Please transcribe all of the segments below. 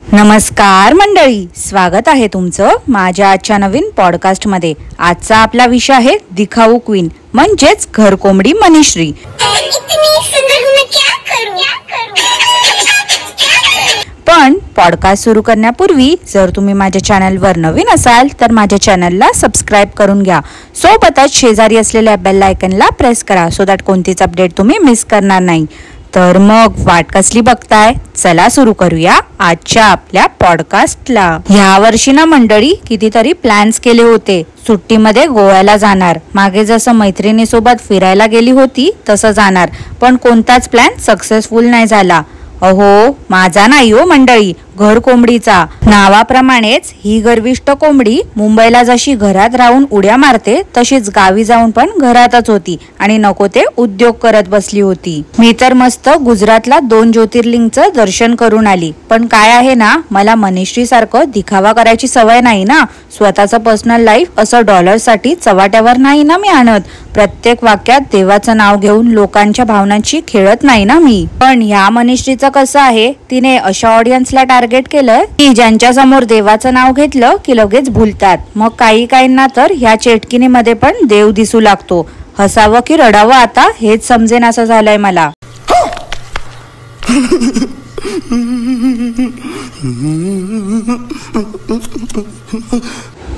नमस्कार मंडळी, स्वागत आहे तुमचं माझ्या आजच्या नवीन पॉडकास्ट मध्ये। आजचा आपला विषय आहे दिखाऊ क्वीन म्हणजेच घरकोंबडी मनीश्री। पण पॉडकास्ट सुरू करण्यापूर्वी जर तुम्ही माझ्या चॅनलवर नवीन असाल तर माझ्या चॅनलला सबस्क्राइब करून घ्या। सोबतच शेजारी असलेल्या बेल आयकॉनला प्रेस करा सो दॅट कोणतीच अपडेट तुम्ही मिस करणार नाही। तर मग वाट कसली बघताय, चला सुरू करूया आजच्या आपल्या पॉडकास्टला। ह्या वर्षी ना मंडळी कितीतरी प्लॅन्स केले होते सुट्टीमध्ये गोव्याला जाणार। मागे जसं मैत्रिणीसोबत फिरायला गेली होती तसं जाणार, पण कोणताच प्लॅन सक्सेसफुल नाही झाला। अहो माझा नाही हो मंडळी, घर कोंबडीचा। नावाप्रमाणेच ही गर्विष्ठ कोंबडी मुंबईला जशी घरात राहून उड्या मारते तशीच गावी जाऊन पण घरातच होती आणि नको ते उद्योग करत बसली होती। मी तर मस्त गुजरातला 2 ज्योतिर्लिंगचं दर्शन करून आली, पण काय आहे ना, मला मनीश्री सारखं दिखावा करायची सवय नाही ना। स्वतःचं पर्सनल लाईफ असं डॉलरसाठी चव्हाट्यावर नाही ना मी आणत। प्रत्येक वाक्यात देवाचं नाव घेऊन लोकांच्या भावनांची खेळत नाही ना मी। पण ह्या मनीश्रीचं कसं आहे, तिने अशा ऑडियन्सला टार्गेट केलं की ज्यांच्या समोर देवाचं नाव घेतलं की लगेच भुलतात। मग काहींना तर ह्या चेटकिनीमध्ये पण देव दिसू लागतो। हसावं की रडावं आता हेच समजेन असं झालंय मला।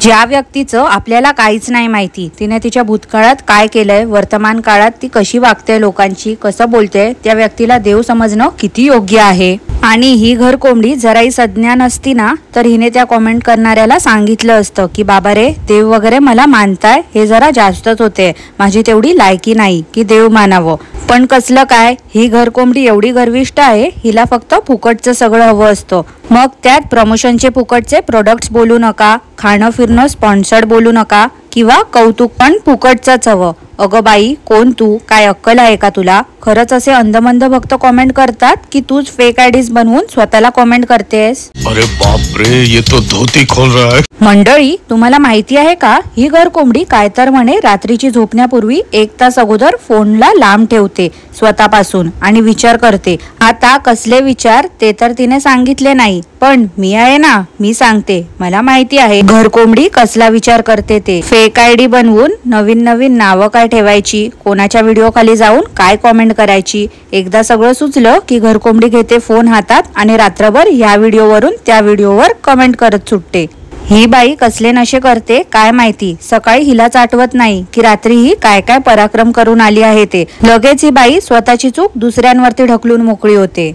ज्या व्यक्तीचं आपल्याला काहीच नाही माहिती, तिने तिच्या भूतकाळात काय केलंय, वर्तमान काळात ती कशी वागते, लोकांची कसं बोलते, त्या व्यक्तीला देव समजणं किती योग्य आहे। आणि ही घर कोंबडी जराही सज्ञा नसती ना तर हिने त्या कॉमेंट करणाऱ्याला सांगितलं असतं की बाबा रे, देव वगैरे मला मानताय हे जरा जास्तच होते, माझी तेवढी लायकी नाही की देव मानावं। पण कसलं काय, ही घर कोंबडी एवढी गर्विष्ठ आहे, हिला फक्त फुकटचं सगळं हवं असतं। मग त्यात प्रमोशनचे फुकटचे प्रोडक्ट्स बोलू नका, खाणं फिरणं स्पॉन्सर्ड बोलू नका, किंवा कौतुक पण फुकटचंच हवं। अगं बाई, कोण तू, काय अक्कल आहे का तुला? खरंच असे अंधमंद भक्त कमेंट करतात की तूच फेक आयडीज बनवून स्वतःला कमेंट करतेस? अरे बाप रे, ये तो धोती खोल रहा है। मंडळी, तुम्हाला माहिती आहे का, ही घर कोंबडी काय तर म्हणे रात्रीची झोपण्यापूर्वी 1 तास अगोदर फोनला लांब ठेवते स्वतःपासून आणि विचार करते। आता कसले विचार ते तर तिने सांगितले नाही, पण मी आहे ना, मी सांगते, मला माहिती आहे घर कोंबडी कसला विचार करते ते। फेक आयडी बनवून नवीन नावं काय ठेवायची, कोणाच्या व्हिडिओ खाली जाऊन काय कॉमेंट करायची। एकदा सगळं सुचलं की घर कोंबडी घेते फोन हातात आणि रात्रभर ह्या व्हिडिओवरून त्या व्हिडिओवर कमेंट करत सुटते। ही बाई कसले नशे करते काय माहिती, सकाळी हिलाच आठवत नाही की रात्री ही काय काय पराक्रम करून आली आहे ते। लगेच ही बाई स्वतःची चूक दुसऱ्यांवरती ढकलून मोकळी होते।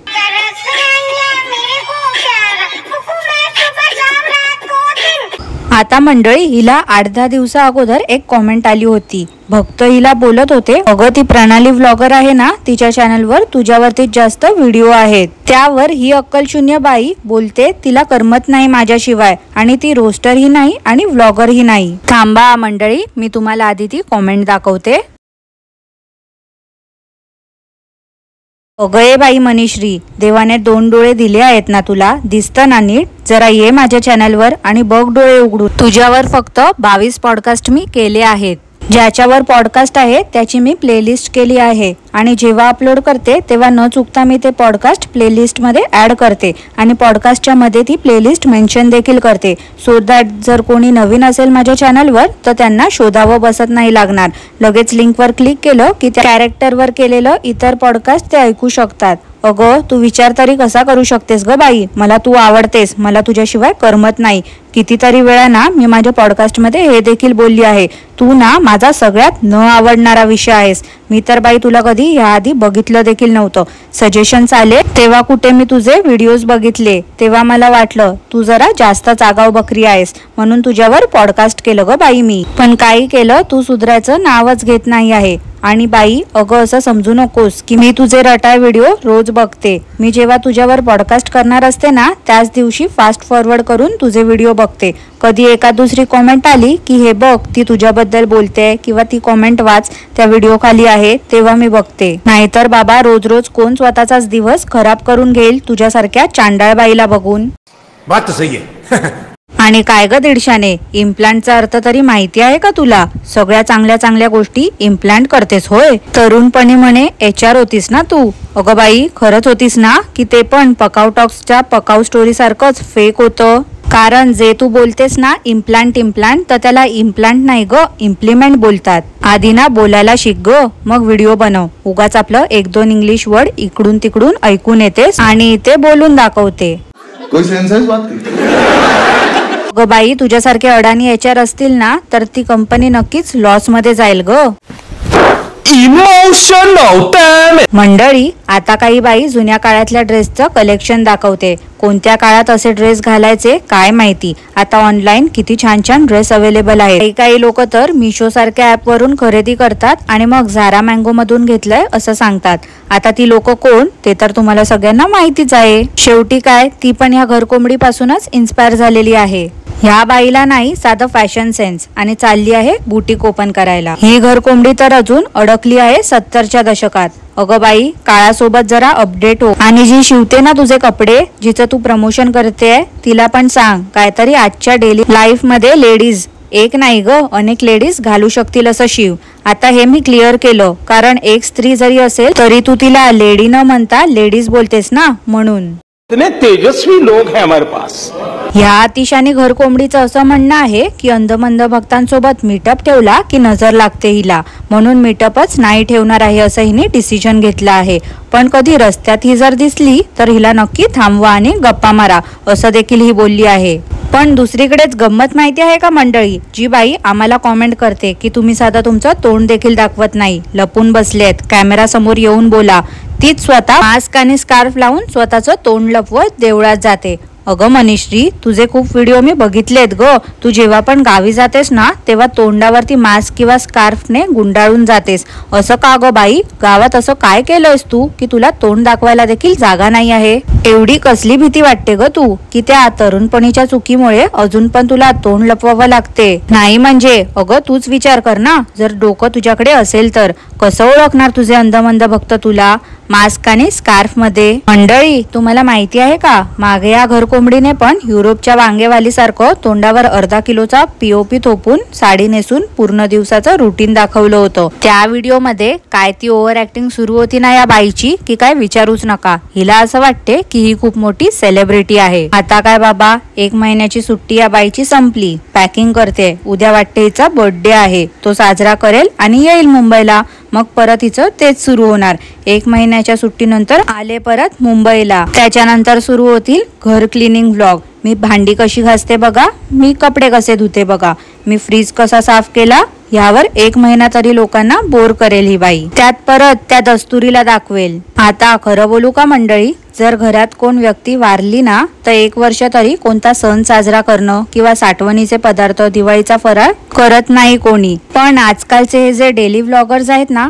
आता मंडळी, हिला 8-10 दिवसा अगोदर एक कॉमेंट आली होती। भक्त हिला बोलत होते, अगं ती प्रणाली व्लॉगर आहे ना, तिच्या चॅनलवर तुझ्यावरतीच जास्त व्हिडिओ आहेत। त्यावर ही अक्कलशून्य बाई बोलते तिला करमत नाही माझ्याशिवाय, आणि ती रोस्टर ही नाही आणि व्लॉगर ही नाही। थांबा मंडळी, मी तुम्हाला आधी ती कॉमेंट दाखवते। अगं ए बाई मनीश्री, देवाने 2 डोळे दिले आहेत ना तुला, दिसतं ना नीट? जरा ये माझ्या चॅनलवर आणि बघ डोळे उघडून। तुझ्यावर फक्त 22 पॉडकास्ट मी केले आहेत। ज्याच्यावर पॉडकास्ट आहे त्याची मी प्लेलिस्ट केली आहे आणि जेव्हा अपलोड करते तेव्हा न चुकता मी ते पॉडकास्ट प्लेलिस्ट मध्ये ऍड करते आणि पॉडकास्टच्या मध्ये ती प्लेलिस्ट मेन्शन देखील करते, सो दॅट जर कोणी नवीन असेल माझ्या चॅनलवर तर त्यांना शोधावं बसत नाही लागणार। लगेच लिंकवर क्लिक केलं की त्या कॅरेक्टरवर केलेलं इतर पॉडकास्ट ते ऐकू शकतात। अगं तू विचार तरी कसा करू शकतेस ग बाई, मला तू आवडतेस, मला तुझ्याशिवाय करमत नाही। कितीतरी वेळा ना मी माझ्या पॉडकास्टमध्ये हे देखील बोलली आहे, तू ना माझा सगळ्यात न आवडणारा विषय आहेस। मी तर बाई तुला कधी याआधी बघितलं देखील नव्हतं। सजेशन्स आले तेव्हा कुठे मी तुझे व्हिडिओज बघितले, तेव्हा मला वाटलं तू जरा जास्तच आगाऊ बकरी आहेस, म्हणून तुझ्यावर पॉडकास्ट केलं ग बाई मी। पण काही केलं तू सुधारायचं नावच घेत नाही आहे। आणि बाई अगं असं समजू नकोस की मी तुझे रटाळ व्हिडिओ रोज बघते। मी जेव्हा तुझ्यावर पॉडकास्ट करणार असते ना त्याच दिवशी फास्ट फॉरवर्ड करून तुझे व्हिडिओ बघते। कधी एका दुसरी कॉमेंट आली की हे बघ ती तुझ्याबद्दल बोलते किंवा ती कॉमेंट वाच त्या व्हिडिओ खाली आहे, तेव्हा मी बघते। नाहीतर बाबा रोज कोण स्वतःचाच दिवस खराब करून घेईल तुझ्यासारख्या चांडाळ बाईला बघून। बात तो सही है। आणि काय ग दीडशाने, इम्प्लांटचा अर्थ तरी माहिती आहे का तुला? सगळ्या चांगल्या चांगल्या गोष्टी इम्प्लांट करतेस होय. तरुणपणी म्हणे HR होतीस ना तू. अगं बाई, खरंच होतीस ना, की ते पण पकाव टॉक्सच्या पकाव स्टोरी सारखंच फेक होतं? कारण जे तू बोलतेस ना इम्प्लांट तर त्याला इम्प्लांट नाही ग, इम्प्लिमेंट बोलतात. आधी ना बोलायला शिक ग, मग व्हिडिओ बनव. उगाच आपलं 1-2 इंग्लिश वर्ड इकडून तिकडून ऐकून येतेस आणि ते बोलून दाखवते. कोई सेंस है इस बात की? ग बाई, तुझ्यासारखे अडाणी HR असतील ना तर ती कंपनी नक्कीच लॉस मध्ये जाईल ग. इमोशनल मंडळी, आता काही बाई जुन्या काळातल्या ड्रेसचं कलेक्शन दाखवते. कोणत्या काळात असे ड्रेस घालायचे काय माहिती. आता ऑनलाईन किती छान छान ड्रेस अवेलेबल आहे. काही लोक तर मिशो सारख्या ऍप वरून खरेदी करतात आणि मग झारा मँगो मधून घेतलंय असं सांगतात. आता ती लोक कोण ते तर तुम्हाला सगळ्यांना माहितीच आहे. शेवटी काय, ती पण ह्या घरकोंबडी पासूनच इन्स्पायर झालेली आहे. ह्या बाईला नाही साधं फॅशन सेन्स आणि चालली आहे बुटीक ओपन करायला. ही घरकोंबडी तर अजून अडकली आहे 70च्या दशकात. अगं बाई, काळासोबत जरा अपडेट हो. आणि जी शिवते ना तुझे कपडे, जिचं तू प्रमोशन करते, तिला पण सांग काहीतरी आजच्या डेली लाईफ मध्ये लेडीज एक नाही ग, अनेक लेडीज घालू शकतील असं शिव. आता हे मी क्लिअर केलं, कारण एक स्त्री जरी असेल तरी तू तिला लेडी न म्हणता लेडीज बोलतेस ना, म्हणून. इतने तेजस्वी लोग हैं हमारे पास. ह्या अतिशानी घरकोंबडीचं असं म्हणणं आहे की अंधमंद भक्तांसोबत मीटअप ठेवला की नजर लागते हिला, म्हणून मीटअपच नाही ठेवणार आहे असं हिने डिसिजन घेतलं आहे. पण कधी रस्त्यात ही जर दिसली तर हिला नक्की थांबवा आणि गप्पा मारा असं देखील ही बोलली आहे. पण दुसरीकडेच गंमत माहिती आहे का मंडळी, जी बाई आम्हाला कॉमेंट करते की तुम्ही साधा तुमचं तोंड देखील दाखवत नाही, लपून बसलेत, कॅमेरा समोर येऊन बोला, तीच स्वतः मास्क आणि स्कार्फ लावून स्वतःचं तोंड लपवत देवळात जाते. अगं मनीश्री, तुझे खूप व्हिडिओ मी बघितलेत ग. तू जेव्हा पण गावी जातेस ना तेव्हा तोंडावरती मास्क किंवा स्कार्फने गुंडाळून जातेस. असं का ग बाई? गावात असं काय केलंयस तू की तुला तोंड दाखवायला देखील जागा नाही आहे? एवढी कसली भीती वाटते ग तू, की त्या तरुणपणीच्या चुकीमुळे अजून पण तुला तोंड लपवावं लागते? नाही म्हणजे अगं तूच विचार कर ना, जर डोकं तुझ्याकडे असेल तर कसं ओळखणार तुझे अंधमंद भक्त तुला मास्क आणि स्कार्फ मध्ये? मंडळी, तुम्हाला माहिती आहे का, मागे या घरकोंबडीने पण युरोपच्या वांगेवाली सारखं तोंडावर अर्धा किलोचा POP थोपून साडी नेसून पूर्ण दिवसाचं रुटीन दाखवलं होतं. त्या व्हिडिओ मध्ये काय ती ओव्हर ऍक्टिंग सुरू होती ना या बाईची, की काय विचारूच नका. हिला असं वाटते की ही खूप मोठी सेलिब्रिटी आहे. आता काय बाबा, 1 महिन्याची सुट्टी या बाईची संपली, पॅकिंग करते. उद्या वाटते हिचा बर्थडे आहे, तो साजरा करेल आणि येईल मुंबईला. मग परत हिचं तेच सुरू होणार. 1 महिन्याच्या सुट्टीनंतर आले परत मुंबईला. त्याच्यानंतर सुरू होतील घर क्लिनिंग व्लॉग. मी भांडी कशी घासते बघा, मी कपडे कसे धुते बघा, मी फ्रीज कसा साफ केला, यावर 1 महिना तरी लोकांना बोर करेल ही बाई. त्यात परत त्या दस्तुरीला दाखवेल. आता खरं बोलू का मंडळी, जर घरात कोण व्यक्ती वारली ना तर 1 वर्ष तरी कोणता सण साजरा करणं किंवा साठवणीचे पदार्थ, दिवाळीचा फराळ करत नाही कोणी. पण आजकालचे हे जे डेली व्लॉगर्स आहेत ना,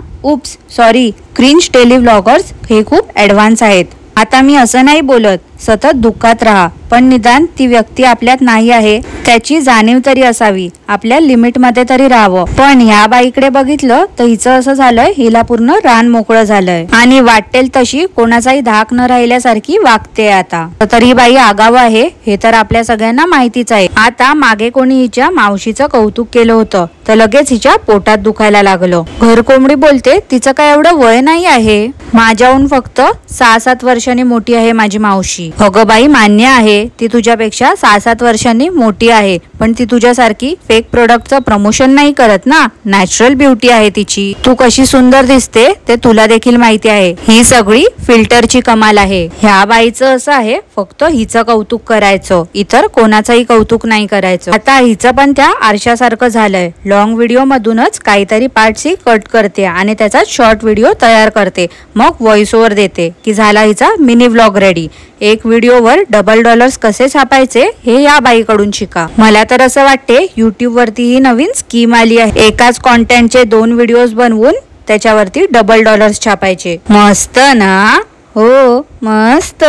क्रिंज डेली व्लॉगर्स, हे खूप ऍडव्हान्स आहेत. आता मी असं नाही बोलत सतत दुःखात राहा, पण निदान ती व्यक्ती आपल्यात नाही आहे त्याची जाणीव तरी असावी, आपल्या लिमिट मध्ये तरी राहावं. पण ह्या बाईकडे बघितलं तर हिचं असं झालंय, हिला पूर्ण रान मोकळं झालंय आणि वाटेल तशी कोणाचाही धाक न राहिल्यासारखी वागते. आता तरी बाई आगाव आहे हे तर आपल्या सगळ्यांना माहितीच आहे. आता मागे कोणी हिच्या मावशीचं कौतुक केलं होतं तर लगेच हिच्या पोटात दुखायला लागलं. घरकोंबडी बोलते तिचं काय एवढं वय नाही आहे, माझ्याहून फक्त 6-7 वर्षांनी मोठी आहे माझी मावशी. अगं बाई, मान्य आहे ती तुझ्यापेक्षा 6-7 वर्षांनी मोठी आहे, पण ती तुझ्यासारखी फेक प्रोडक्टचं प्रमोशन नाही करत ना. नॅचरल ब्युटी आहे तिची. तू कशी सुंदर दिसते ते तुला देखील माहिती आहे. ही सगळी फिल्टरची कमाल आहे. ह्या बाईचं असं आहे, फक्त हिचं कौतुक करायचं, इतर कोणाचंही कौतुक नाही करायचं. आता हिचं पण त्या आरशासारखं झालंय. लॉंग व्हिडिओ मधूनच काहीतरी पार्ट्स कट करते आणि त्याचा शॉर्ट व्हिडिओ तयार करते, मग व्हॉइस ओव्हर देते की झाला हिचा मिनी व्लॉग रेडी. एक व्हिडिओवर $1 कसे छापायचे हे या बाईकडून शिका. मला तर असं वाटते युट्यूब वरती ही नवीन स्कीम आली आहे, एकाच कॉन्टेंटचे 2 व्हिडिओज बनवून त्याच्यावरती $1 छापायचे. मस्त ना? हो मस्त.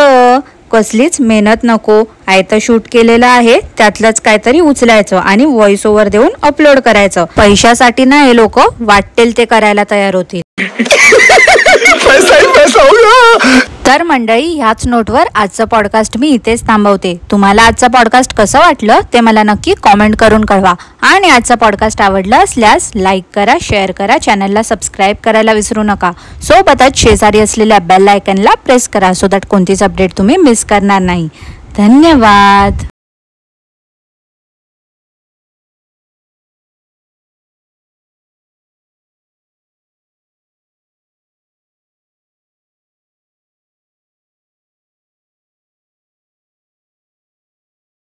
कसलीच मेहनत नको, आयतं शूट केलेलं आहे त्यातलंच काहीतरी उचलायचं आणि व्हॉइस ओव्हर देऊन अपलोड करायचं. पैशासाठी ना हे लोक वाटेल ते करायला तयार होतील. पैसा ही पैसा होगा. तर मंडळी, ह्याच नोटवर आजचं पॉडकास्ट मी इथेच थांबवते. तुम्हाला आजचं पॉडकास्ट कसं वाटलं ते मला नक्की कॉमेंट करून कळवा. आणि आजचं पॉडकास्ट आवडलं असल्यास लाईक करा, शेअर करा, चॅनलला सबस्क्राईब करायला विसरू नका. सोबतच शेजारी असलेल्या बेल आयकनला प्रेस करा सो दॅट कोणतीच अपडेट तुम्ही मिस करणार नाही. धन्यवाद.